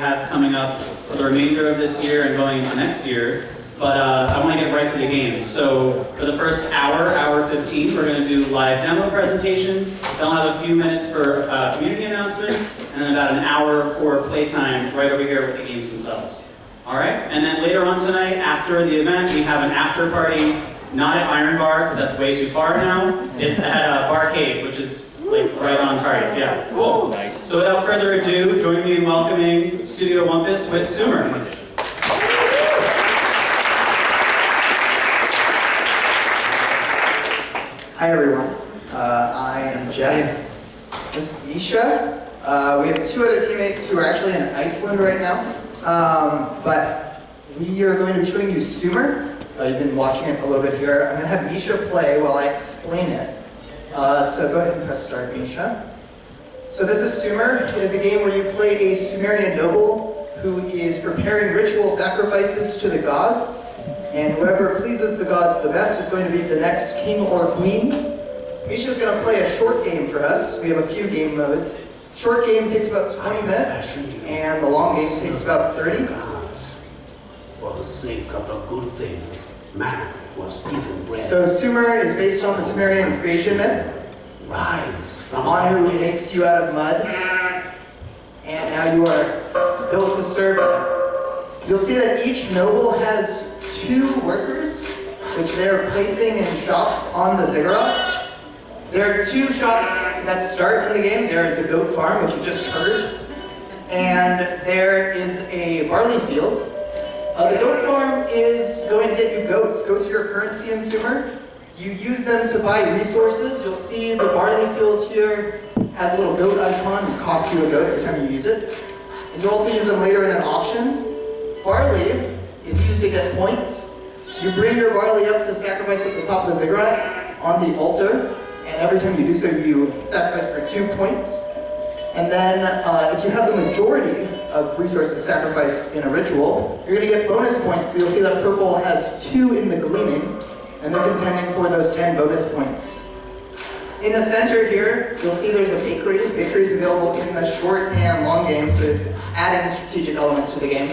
have coming up for the remainder of this year and going into next year. But I want to get right to the games. So for the first hour 15, we're going to do live demo presentations. Then I'll have a few minutes for community announcements, and then about an hour for playtime right over here with the games themselves. All right? And then later on tonight, after the event, we have an after party, not at Iron Bar, because that's way too far now. It's at Barcade, which is like right on target. Yeah, cool. Nice. So without further ado, join me in welcoming Studio Wumpus with Sumer. Hi everyone, I am Jeff. This is Isha. We have two other teammates who are actually in Iceland right now. But we are going to be showing you Sumer. You've been watching it a little bit here. I'm going to have Isha play while I explain it. So go ahead and press start, Isha. So this is Sumer. It is a game where you play a Sumerian noble who is preparing ritual sacrifices to the gods. And whoever pleases the gods the best is going to be the next king or queen. Misha's going to play a short game for us. We have a few game modes. Short game takes about 20 minutes, and the long game takes about 30. For the sake of the good things, man was given bread. So Sumer is based on the Sumerian creation myth. Rise from Anu makes you out of mud, and now you are built to serve him. You'll see that each noble has 2 workers, which they're placing in shops on the ziggurat. There are 2 shops that start in the game. There is a goat farm, which you just heard, and there is a barley field. The goat farm is going to get you goats. Goats are your currency in Sumer. You use them to buy resources. You'll see the barley field here has a little goat icon. It costs you a goat every time you use it. And you also use them later in an auction. Barley is used to get points. You bring your barley up to sacrifice at the top of the ziggurat on the altar, and every time you do so, you sacrifice for 2 points. And then, if you have the majority of resources sacrificed in a ritual, you're going to get bonus points. So you'll see that purple has 2 in the gleaming, and they're contending for those 10 bonus points. In the center here, you'll see there's a bakery. Bakery is available in the short and long game, so it's adding strategic elements to the game.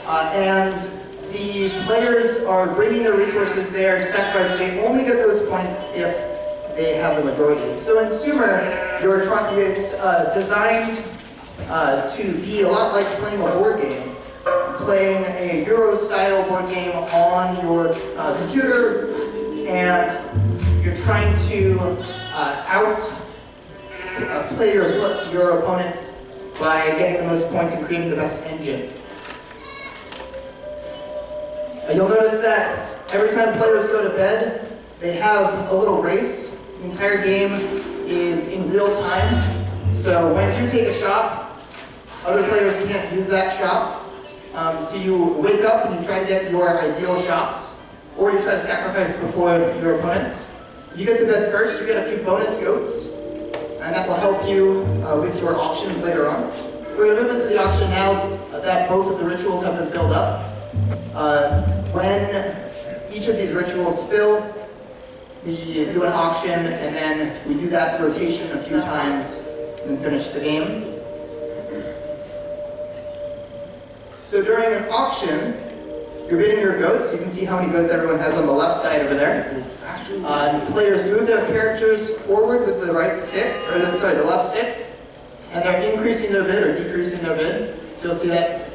And the players are bringing their resources there to sacrifice. They only get those points if they have the majority. So in Sumer, it's designed to be a lot like playing a board game. Playing a Euro-style board game on your computer, and you're trying to play your opponents by getting the most points and creating the best engine. You'll notice that every time players go to bed, they have a little race. The entire game is in real time. So when you take a shot, other players can't use that shot. So you wake up and you try to get your ideal shots, or you try to sacrifice before your opponents. You get to bed first, you get a few bonus goats, and that will help you with your auctions later on. We're going to move into the auction now that both of the rituals have been filled up. When each of these rituals fill, we do an auction, and then we do that rotation a few times, and then finish the game. So during an auction, you're bidding your goats. You can see how many goats everyone has on the left side over there. Players move their characters forward with the right stick, or the left stick, and they're increasing their bid or decreasing their bid. So you'll see that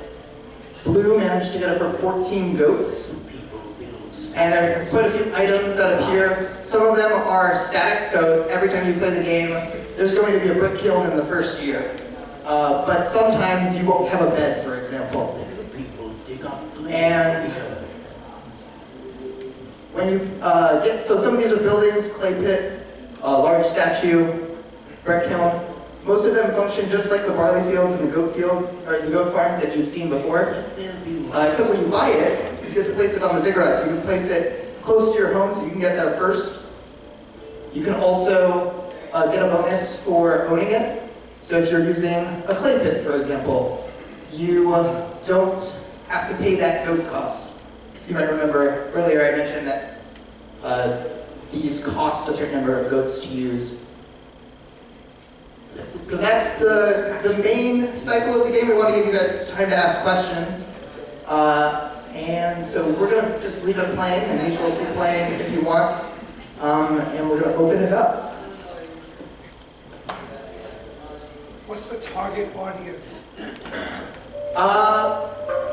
Blue managed to get it for 14 goats. And there are quite a few items that appear. Some of them are static, so every time you play the game, there's going to be a brick kiln in the first year. But sometimes you won't have a bed, for example. And when you so some of these are buildings, clay pit, large statue, brick kiln. Most of them function just like the barley fields and the goat fields, or the goat farms that you've seen before. Except when you buy it, you get to place it on the ziggurat, so you can place it close to your home so you can get there first. You can also get a bonus for owning it. So if you're using a clay pit, for example, you don't have to pay that goat cost. So you might remember earlier I mentioned that these cost a certain number of goats to use. So that's the main cycle of the game. We want to give you guys time to ask questions. And so we're going to just leave it playing, and each will keep playing if he wants. And we're going to open it up. What's the target audience?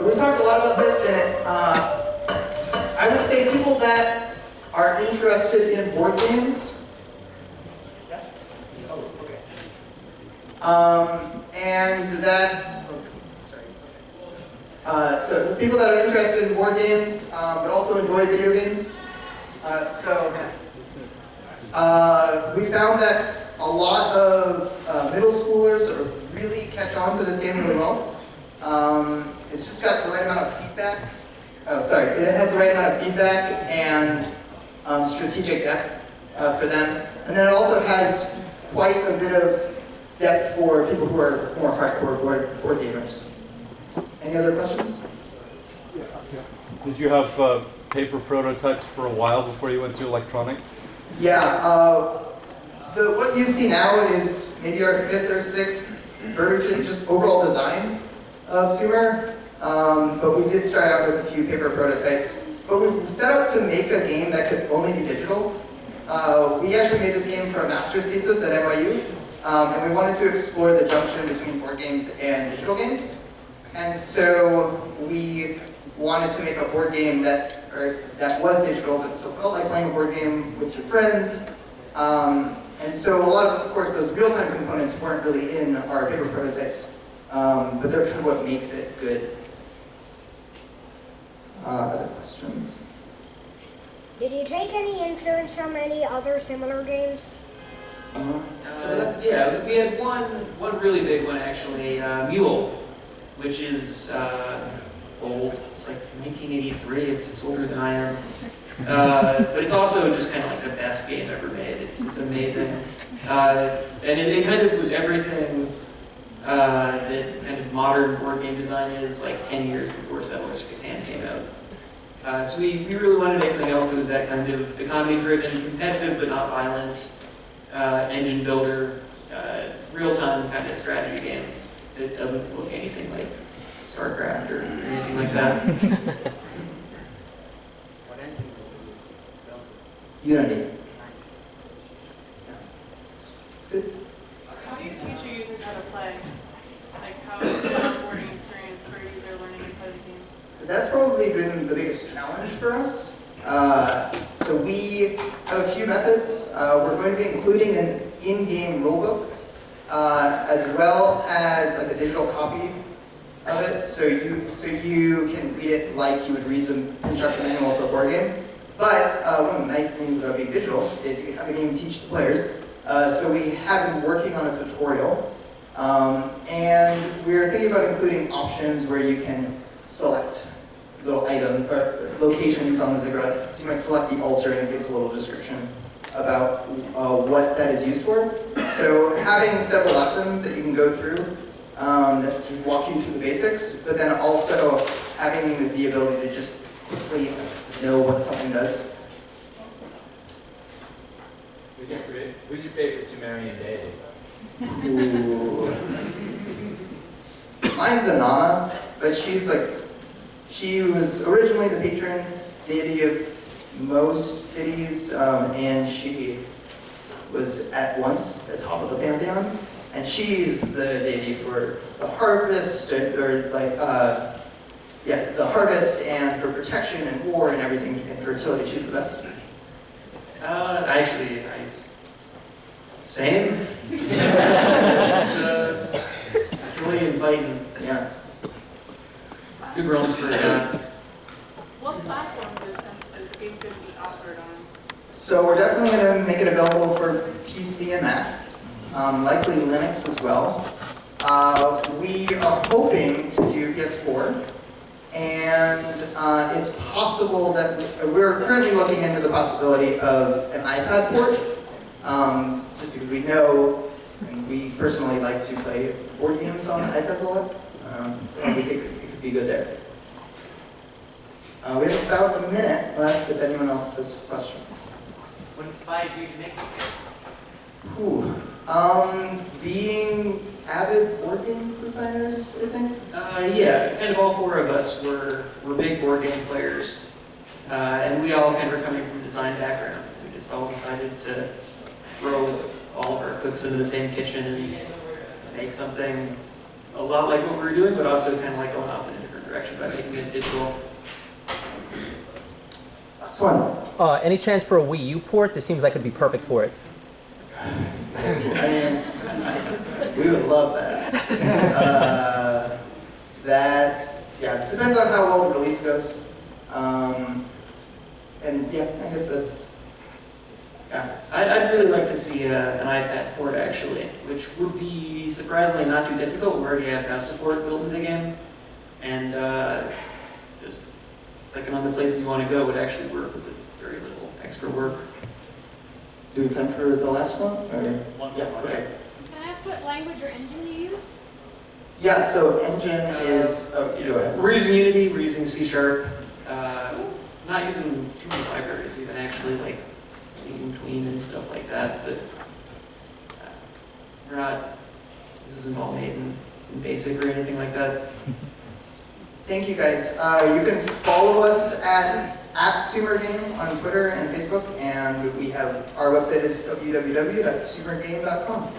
We talked a lot about this, and I would say people that are interested in board games. Yeah? Oh, okay. And that, sorry. So people that are interested in board games, but also enjoy video games. We found that a lot of middle schoolers really catch on to this game really well. It's just got the right amount of feedback. It has the right amount of feedback and strategic depth for them. And then it also has quite a bit of depth for people who are more hardcore board gamers. Any other questions? Did you have paper prototypes for a while before you went to electronic? Yeah. What you see now is maybe our 5th or 6th version, just overall design of Sumer. But we did start out with a few paper prototypes. But we set out to make a game that could only be digital. We actually made this game for a master's thesis at NYU. And we wanted to explore the junction between board games and digital games. And so we wanted to make a board game that was digital, but still felt like playing a board game with your friends. And so a lot of course, those real-time components weren't really in our paper prototypes, but they're kind of what makes it good. Other questions? Did you take any influence from any other similar games? Yeah, we had one really big one actually, Mule, which is old. It's like 1983. It's older than I am. But it's also just kind of like the best game ever made. It's amazing. And it kind of was everything that kind of modern board game design is, like 10 years before Settlers of Catan came out. So we really wanted to make something else that was that kind of economy-driven, competitive but not violent, engine builder, real-time kind of strategy game that doesn't look anything like StarCraft or anything like that. Unity. Nice. Yeah. It's good. How do you teach your users how to play? Like, how is the onboarding experience for a user learning to play the game? That's probably been the biggest challenge for us. So we have a few methods. We're going to be including an in-game rulebook, as well as like a digital copy of it, so you can read it like you would read the instruction manual for a board game. But one of the nice things about being digital is you can even teach the players. So we have been working on a tutorial, and we're thinking about including options where you can select little items or locations on the ziggurat. So you might select the altar and it gives a little description about what that is used for. So having several lessons that you can go through that walk you through the basics, but then also having the ability to just quickly know what something does. Who's your favorite Sumerian deity? Ooh. Mine's Anana, but she was originally the patron deity of most cities, and she was at once the top of the pantheon. And she's the deity for the harvest, the harvest, and for protection and war and everything, and fertility. She's the best. Same. It's really inviting. Yeah. Good realms for What platforms is the game going to be offered on? So we're definitely going to make it available for PC and Mac, likely Linux as well. We are hoping to do PS4, and it's possible that we're currently looking into the possibility of an iPad port, just because we know, and we personally like to play board games on iPads a lot, so I think it could be good there. We have about a minute left if anyone else has questions. What inspired you to make this game? Ooh. Being avid board game designers, I think. Yeah, kind of all four of us were big board game players, and we all kind of were coming from a design background. We just all decided to throw all of our cooks into the same kitchen and make something a lot like what we were doing, but also kind of like going off in a different direction by making it digital. Last one. Any chance for a Wii U port? This seems like it'd be perfect for it. I mean, we would love that. Yeah, depends on how well the release goes. And yeah, I guess that's, yeah. I'd really like to see an iPad port actually, which would be surprisingly not too difficult. We already have mouse support built into the game, and just clicking on the places you want to go would actually work with very little extra work. Do we have time for the last one? Or? Yeah, okay. Can I ask what language or engine you use? Yeah, so engine is, go ahead. We're using Unity, we're using C#. Not using too many libraries even actually, like Tween and stuff like that, but we're not, this isn't all made in BASIC or anything like that. Thank you guys. You can follow us at SumerGame on Twitter and Facebook, and we have, our website is www.sumergame.com.